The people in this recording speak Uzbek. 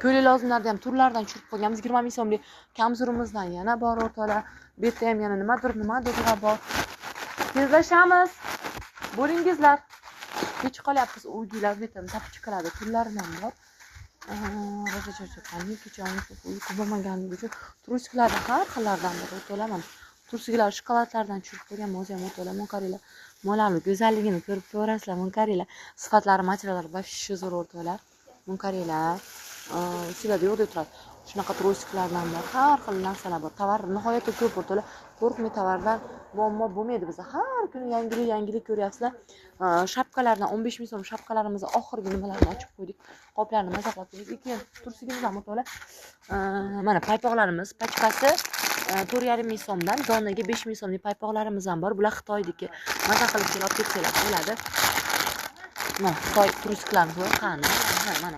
Ko'ylak lozimlarni ham turlardan tushirib qo'yganmiz. 20 ming so'mlik kamzurimizdan yana bor o'rtoqlar. Bu yerda ham yana nimadir bor. Tezlashamiz. Bo'lingizlar. Kech qolyapmiz. Uydilar bu yerda topib chiqiladi. Turlarim ham bor. Rosa charchaganman. Kechani uyqu bo'lmaganligi uchun trusiklardan har xillardan bor o'rtoqlar. Mana tursiklar shokoladlardan tushirib qo'ygan. O'zi ham o'rtoqlar, mon qaranglar. Molarning go'zalligini ko'rib ko'rasizlar, mon qaranglar. Sifatlari, materiallari вообще zo'r o'rtoqlar. Mon qaranglar. Sizlarda yo'q deb turadi. Shunaqa trosiklardan bor, har xil narsalar bor. Tovar nihoyatda ko'p o'rtoqlar. Qo'rqmay tovardan muammo bo'lmaydi bizda. Har kuni yangilik ko'ryapsizlar. Shapkalardan 15 ming so'm shapkalarimizni oxirgi nimalarni ochib qo'ydik. Qoplarni mazaqlab qo'ydik. Keyin tursigimiz ham o'rtoqlar. Mana paypoqlarimiz pakkasi 4,5 ming so'mdan donaga 5 ming so'mlik paypoqlarimiz ham bor. Bular Xitoydagi. Maza qilib kelib ketsanglar bo'ladi. Mana Xitoy turistlarimiz bor. Qani? Mana